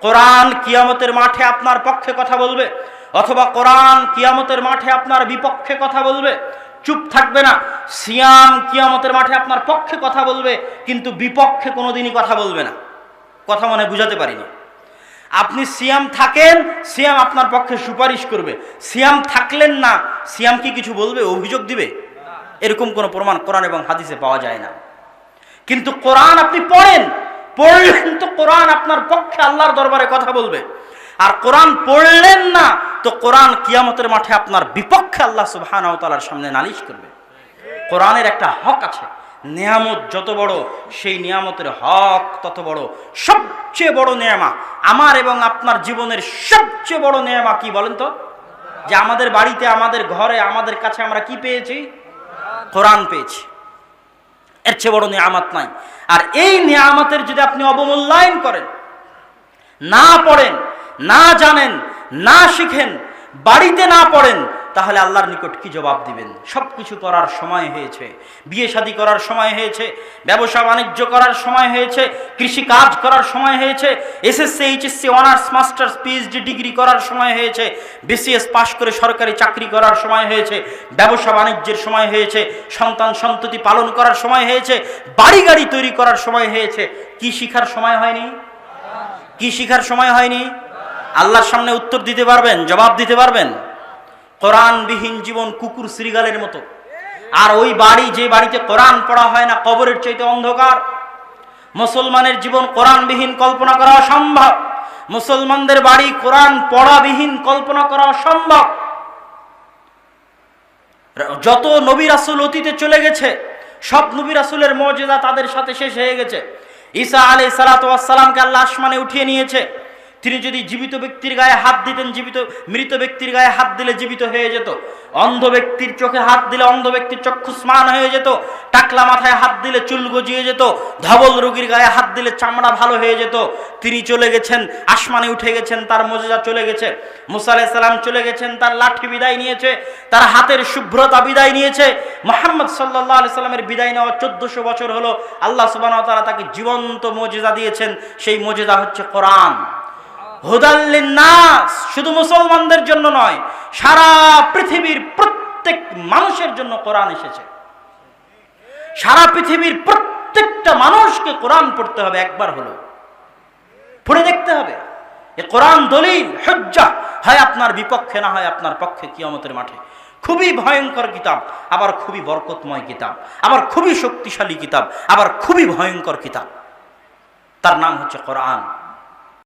কোরআন কিয়ামতের মাঠে আপনার পক্ষে কথা বলবে, অথবা কোরআন কিয়ামতের মাঠে আপনার বিপক্ষে কথা বলবে। চুপ থাকবে না। সিয়াম কিয়ামতের মাঠে আপনার পক্ষে কথা বলবে, কিন্তু বিপক্ষে কোনোদিনই কথা বলবে না। কথা মনে বুঝাতে পারিনি। আপনি সিয়াম থাকেন, সিয়াম আপনার পক্ষে সুপারিশ করবে। সিয়াম থাকলেন না, সিয়াম কি কিছু বলবে, অভিযোগ দিবে? এরকম কোনো প্রমাণ কোরআন এবং হাদিসে পাওয়া যায় না। কিন্তু কোরআন আপনি পড়লেন তো কোরআন আপনার পক্ষে আল্লাহর দরবারে কথা বলবে। আর কোরআন পড়লেন না তো কোরআন কিয়ামতের মাঠে আপনার বিপক্ষে আল্লাহ সুবহানাহু ওয়া তাআলার সামনে নালিশ করবে। কোরআনের একটা হক আছে। নিয়ামত যত বড়, সেই নিয়ামতের হক তত বড়। সবচেয়ে বড় নেয়ামা, আমার এবং আপনার জীবনের সবচেয়ে বড় নেয়ামা কি বলেন তো? যে আমাদের বাড়িতে, আমাদের ঘরে, আমাদের কাছে আমরা কি পেয়েছি? কোরআন পেয়েছি। এর চেয়ে বড় নিয়ামত নাই। আর এই নিয়ামতের যদি আপনি অবমূল্যায়ন করেন, না পড়েন, না জানেন, না শিখেন, বাড়িতে না পড়েন, তাহলে আল্লাহর নিকট কি জবাব দিবেন? সব কিছু করার সময় হয়েছে, বিয়ে শাদী করার সময় হয়েছে, ব্যবসা বাণিজ্য করার সময় হয়েছে, কৃষি কাজ করার সময় হয়েছে, SSC, HSC, honours, masters, PhD degree করার সময় হয়েছে, বিসিএস পাশ করে সরকারি চাকরি করার সময় হয়েছে, ব্যবসা বাণিজ্যের সময় হয়েছে, সন্তান সন্ততি পালন করার সময় হয়েছে, বাড়ি গাড়ি তৈরি করার সময় হয়েছে। কি শিখার সময় হয়নি? কি শিখার সময় হয়নি? আল্লাহর সামনে উত্তর দিতে পারবেন, জবাব দিতে পারবেন? কোরআনবিহীন জীবন কুকুর শ্রীগালের মতো। আর ওই বাড়ি, যে বাড়িতে কোরআন পড়া হয় না, কবরের চাইতে অন্ধকার। মুসলমানের জীবন কোরআনবিহীন কল্পনা করা অসম্ভব। মুসলমানদের বাড়ি কোরআন পড়াবিহীন কল্পনা করা অসম্ভব। যত নবী রাসূল অতীতে চলে গেছে, সব নবী রাসূলের মুজিজা তাদের সাথে শেষ হয়ে গেছে। ঈসা আলাইহিস সালাতু ওয়াস সালামকে আল্লাহ আসমানে উঠিয়ে নিয়েছে। তিনি যদি জীবিত ব্যক্তির গায়ে হাত দিতেন, মৃত ব্যক্তির গায়ে হাত দিলে জীবিত হয়ে যেত। অন্ধ ব্যক্তির চোখে হাত দিলে অন্ধ ব্যক্তির চক্ষুষ্মান হয়ে যেত। টাকলা মাথায় হাত দিলে চুল গজিয়ে যেত। ধবল রোগীর গায়ে হাত দিলে চামড়া ভালো হয়ে যেত। তিনি চলে গেছেন, আসমানে উঠে গেছেন, তার মুজিজা চলে গেছে। মুসা আলাইহিস সালাম চলে গেছেন, তার লাঠি বিদায় নিয়েছে, তার হাতের শুভ্রতা বিদায় নিয়েছে। মুহাম্মদ সাল্লাল্লাহু আলাইহি সাল্লামের বিদায় নেওয়া 1400 বছর হলো। আল্লাহ সুবহানাহু ওয়া তাআলা তাকে জীবন্ত মুজিজা দিয়েছেন। সেই মুজিজা হচ্ছে কোরআন। হুদাল লিন্নাস, শুধু মুসলমানদের জন্য নয়, সারা পৃথিবীর প্রত্যেক মানুষের জন্য কোরআন এসেছে। সারা পৃথিবীর প্রত্যেকটা মানুষকে কোরআন পড়তে হবে, একবার হলো পড়ে দেখতে হবে। এই কোরআন দলিল, হুজ্জাহ, হয় আপনার বিপক্ষে, না হয় আপনার পক্ষে কিয়ামতের মাঠে। খুবই ভয়ঙ্কর কিতাব, আবার খুবই বরকতময় কিতাব, আবার খুবই শক্তিশালী কিতাব, আবার খুবই ভয়ঙ্কর কিতাব। তার নাম হচ্ছে কোরআন।